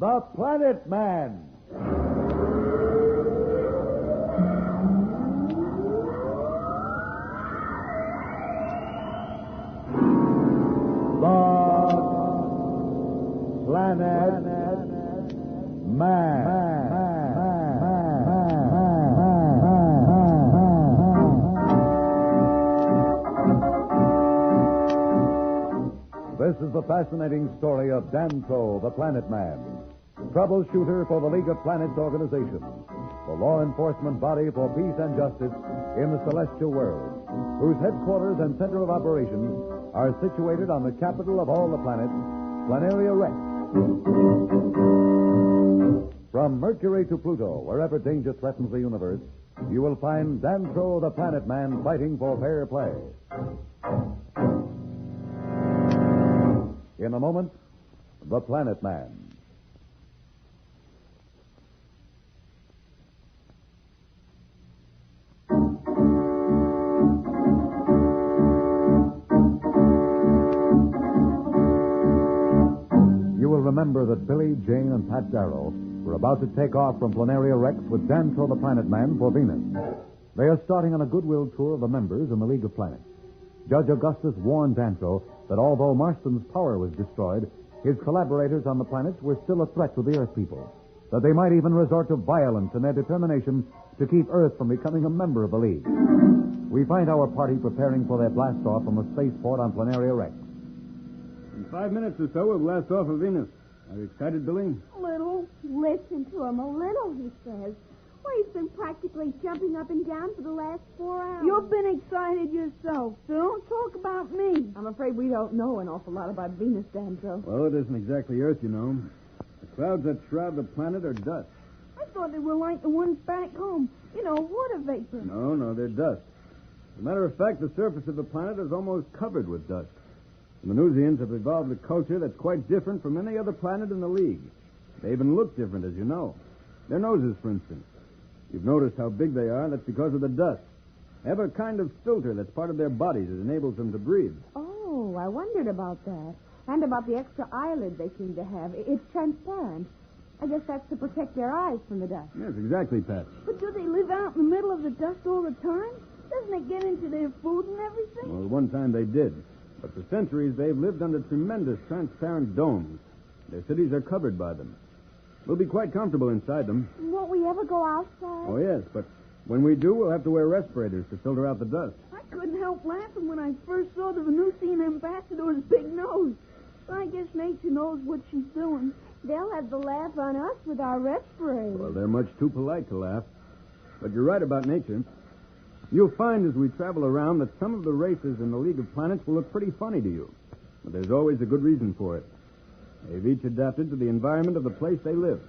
The Planet Man. Planet Man. This is the fascinating story of Dantro, the Planet Man, troubleshooter for the League of Planets organization, the law enforcement body for peace and justice in the celestial world, whose headquarters and center of operations are situated on the capital of all the planets, Planeria Rex. From Mercury to Pluto, wherever danger threatens the universe, you will find Dantro, the Planet Man, fighting for fair play. In a moment, The Planet Man. You will remember that Billy, Jane, and Pat Darrow were about to take off from Planeria Rex with Dantro, the Planet Man, for Venus. They are starting on a goodwill tour of the members in the League of Planets. Judge Augustus warned Dantro that although Marston's power was destroyed, his collaborators on the planets were still a threat to the Earth people, that they might even resort to violence in their determination to keep Earth from becoming a member of the League. We find our party preparing for their blast-off from the spaceport on Planeria Rex. In 5 minutes or so, we'll blast off of Venus. Are you excited, Billy? A little. Listen to him. A little, he says. Well, he's been practically jumping up and down for the last 4 hours. You've been excited yourself, so don't talk about me. I'm afraid we don't know an awful lot about Venus, Dantro. Well, it isn't exactly Earth, you know. The clouds that shroud the planet are dust. I thought they were like the ones back home. You know, water vapor. No, they're dust. As a matter of fact, the surface of the planet is almost covered with dust. The Venusians have evolved a culture that's quite different from any other planet in the League. They even look different, as you know. Their noses, for instance. You've noticed how big they are, and that's because of the dust. They have a kind of filter that's part of their bodies that enables them to breathe. Oh, I wondered about that. And about the extra eyelid they seem to have. It's transparent. I guess that's to protect their eyes from the dust. Yes, exactly, Pat. But do they live out in the middle of the dust all the time? Doesn't it get into their food and everything? Well, one time they did. But for centuries, they've lived under tremendous transparent domes. Their cities are covered by them. We'll be quite comfortable inside them. Won't we ever go outside? Oh, yes, but when we do, we'll have to wear respirators to filter out the dust. I couldn't help laughing when I first saw the Venusian ambassador's big nose. I guess nature knows what she's doing. They'll have the laugh on us with our respirators. Well, they're much too polite to laugh. But you're right about nature. You'll find as we travel around that some of the races in the League of Planets will look pretty funny to you. But there's always a good reason for it. They've each adapted to the environment of the place they live.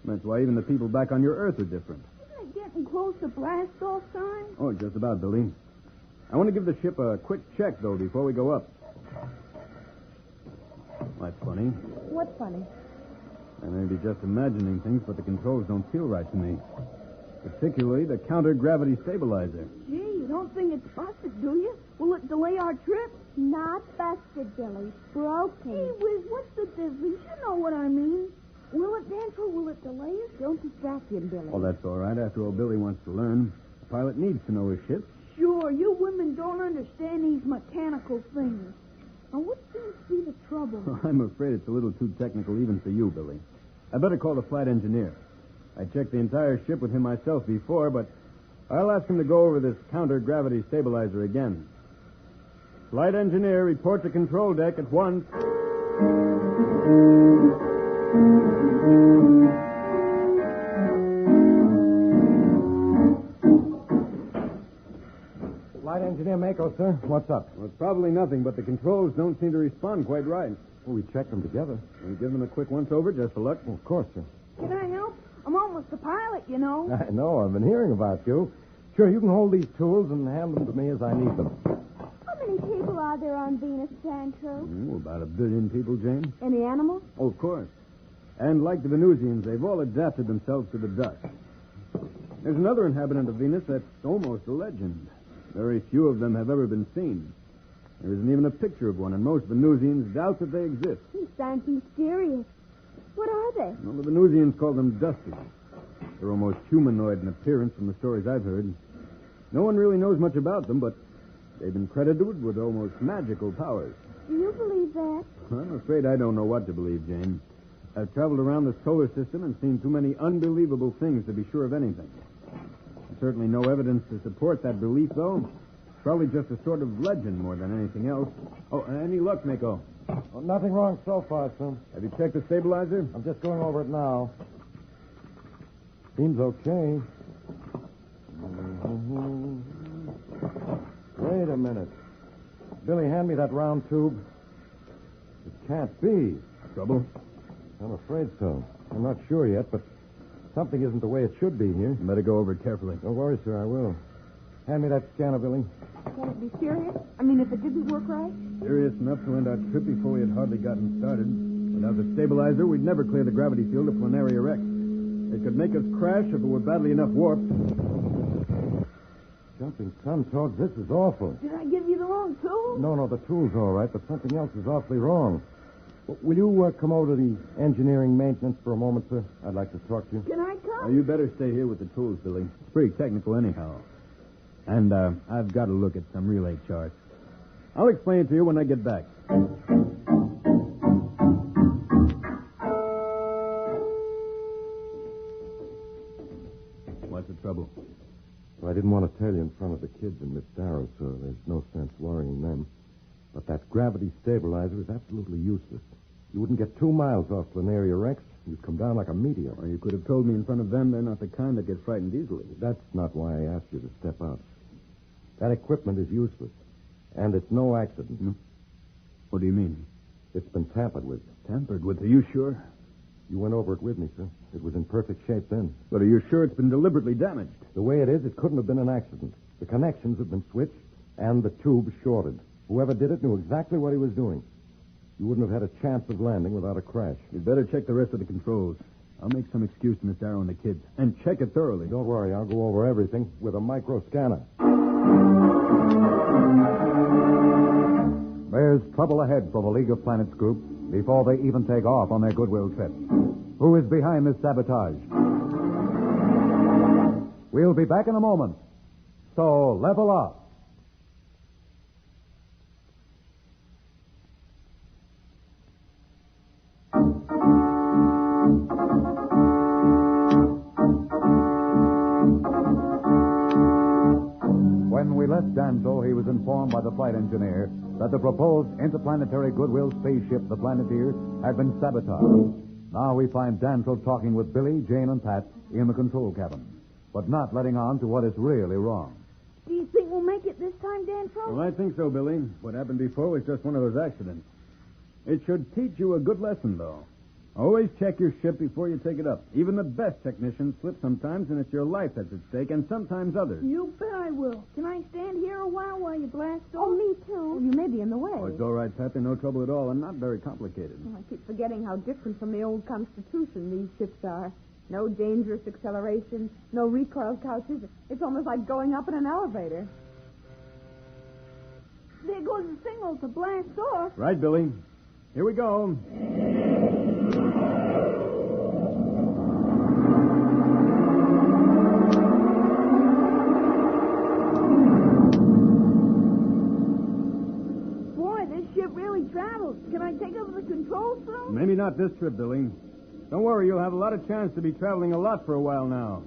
That's why even the people back on your Earth are different. Isn't it getting close to blast-off time? Oh, just about, Billy. I want to give the ship a quick check, though, before we go up. That's funny. What's funny? I may be just imagining things, but the controls don't feel right to me. Particularly the counter-gravity stabilizer. Gee, you don't think it's busted, do you? Will it delay our trip? Not busted, Billy. Broken. Gee whiz, what's the difference? You know what I mean. Will it, Dantro? Will it delay us? Don't distract him, Billy. Oh, that's all right. After all, Billy wants to learn. The pilot needs to know his ship. Sure, you women don't understand these mechanical things. Now, what seems to be the trouble? Oh, I'm afraid it's a little too technical even for you, Billy. I better call the flight engineer. I checked the entire ship with him myself before, but I'll ask him to go over this counter-gravity stabilizer again. Flight engineer, report to control deck at once. Flight engineer Mako, sir. What's up? Well, it's probably nothing, but the controls don't seem to respond quite right. Well, we checked them together. Can we give them a quick once-over just for luck? Well, of course, sir. Can I help? I'm almost a pilot, you know. I know. I've been hearing about you. Sure, you can hold these tools and hand them to me as I need them. How many people are there on Venus, Dantro? About 1 billion people, Jane. Any animals? Oh, of course. And like the Venusians, they've all adapted themselves to the dust. There's another inhabitant of Venus that's almost a legend. Very few of them have ever been seen. There isn't even a picture of one, and most Venusians doubt that they exist. He sounds mysterious. What are they? Well, the Venusians call them dusties. They're almost humanoid in appearance from the stories I've heard. No one really knows much about them, but they've been credited with almost magical powers. Do you believe that? I'm afraid I don't know what to believe, Jane. I've traveled around the solar system and seen too many unbelievable things to be sure of anything. There's certainly no evidence to support that belief, though. It's probably just a sort of legend more than anything else. Oh, any luck, Mako? Well, nothing wrong so far, son. Have you checked the stabilizer? I'm just going over it now. Seems okay. Wait a minute. Billy, hand me that round tube. It can't be. Trouble? I'm afraid so. I'm not sure yet, but something isn't the way it should be here. You better go over it carefully. Don't worry, sir, I will. Hand me that scanner, Billy. Can it be serious? I mean, if it didn't work right? Serious enough to end our trip before we had hardly gotten started. Without the stabilizer, we'd never clear the gravity field of Planeria Rex. It could make us crash if it were badly enough warped. Jumping sun toads, this is awful. Did I give you the wrong tool? No, the tool's all right, but something else is awfully wrong. Will you come over to the engineering maintenance for a moment, sir? I'd like to talk to you. Can I come? Oh, you better stay here with the tools, Billy. It's pretty technical anyhow. And I've got to look at some relay charts. I'll explain it to you when I get back. What's the trouble? Well, I didn't want to tell you in front of the kids and Miss Darrow, so there's no sense worrying them. But that gravity stabilizer is absolutely useless. You wouldn't get 2 miles off Planeria Rex. You'd come down like a meteor. Or you could have told me in front of them they're not the kind that get frightened easily. That's not why I asked you to step out. That equipment is useless. And it's no accident. No. What do you mean? It's been tampered with. Tampered with? Are you sure? You went over it with me, sir. It was in perfect shape then. But are you sure it's been deliberately damaged? The way it is, it couldn't have been an accident. The connections have been switched, and the tube shorted. Whoever did it knew exactly what he was doing. You wouldn't have had a chance of landing without a crash. You'd better check the rest of the controls. I'll make some excuse to Miss Darrow and the kids. And check it thoroughly. Don't worry, I'll go over everything with a micro scanner. There's trouble ahead for the League of Planets group before they even take off on their goodwill trip. Who is behind this sabotage? We'll be back in a moment. So level up. When we left Dantro, he was informed by the flight engineer that the proposed interplanetary goodwill spaceship, the Planeteer, had been sabotaged. Now we find Dantro talking with Billy, Jane, and Pat in the control cabin, but not letting on to what is really wrong. Do you think we'll make it this time, Dantro? Well, I think so, Billy. What happened before was just one of those accidents. It should teach you a good lesson, though. Always check your ship before you take it up. Even the best technicians slip sometimes, and it's your life that's at stake, and sometimes others. You bet I will. Can I stand here a while you blast off? Oh, me too. You may be in the way. Oh, it's all right, Pat. They're no trouble at all, and not very complicated. I keep forgetting how different from the old Constitution these ships are. No dangerous acceleration, no recoil couches. It's almost like going up in an elevator. There goes the signal to blast off. Right, Billy. Here we go. Can I take over the controls, though? Maybe not this trip, Billy. Don't worry, you'll have a lot of chance to be traveling a lot for a while now.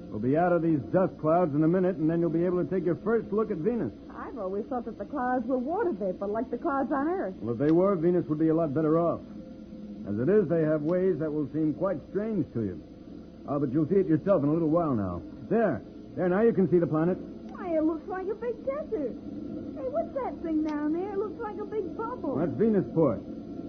We'll be out of these dust clouds in a minute, and then you'll be able to take your first look at Venus. I've always thought that the clouds were water vapor, like the clouds on Earth. Well, if they were, Venus would be a lot better off. As it is, they have ways that will seem quite strange to you. Oh, but you'll see it yourself in a little while now. There, now you can see the planet. Why, it looks like a big desert. Hey, what's that thing down there? It looks like a big bubble. That's Venusport.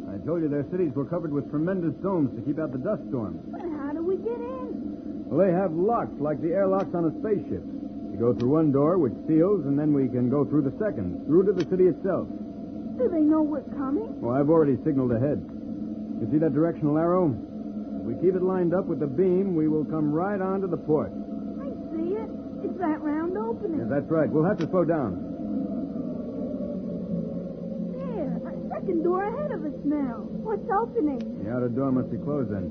I told you their cities were covered with tremendous domes to keep out the dust storms. But how do we get in? Well, they have locks like the airlocks on a spaceship. You go through one door, which seals, and then we can go through the second, through to the city itself. Do they know we're coming? Well, I've already signaled ahead. You see that directional arrow? If we keep it lined up with the beam, we will come right onto the port. I see it. It's that round opening. Yeah, that's right. We'll have to slow down. There. That's second door ahead of us now. What's opening? The outer door must be closed then.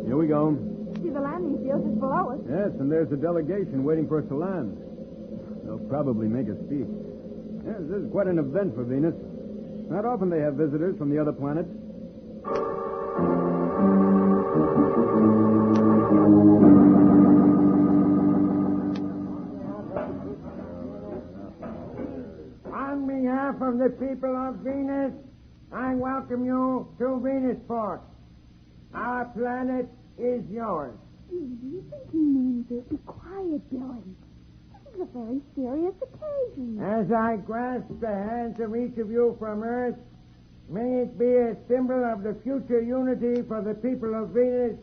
Here we go. See, the landing field is below us. Yes, and there's a delegation waiting for us to land. They'll probably make a speech. Yes, this is quite an event for Venus. Not often they have visitors from the other planets. On behalf of the people of Venus, I welcome you to Venusport. Our planet is yours. Do you think he means it? Be quiet, Billy. This is a very serious occasion. As I grasp the hands of each of you from Earth, may it be a symbol of the future unity for the people of Venus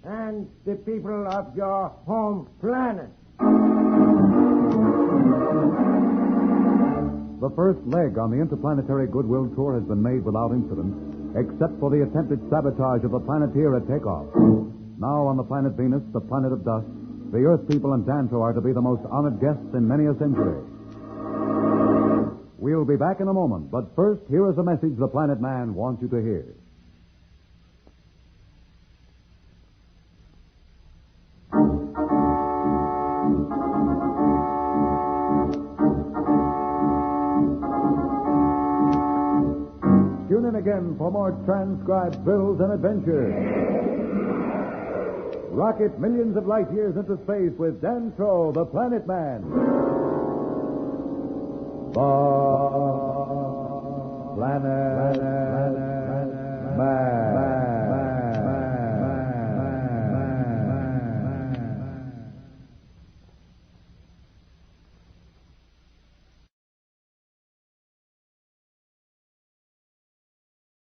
and the people of your home planet. The first leg on the interplanetary goodwill tour has been made without incident, except for the attempted sabotage of the Planeteer at takeoff. Now on the planet Venus, the planet of dust, the Earth people and Dantro are to be the most honored guests in many a century. We'll be back in a moment, but first, here is a message the Planet Man wants you to hear. Tune in again for more transcribed thrills and adventures. Rocket millions of light years into space with Dantro, the Planet Man. The Planet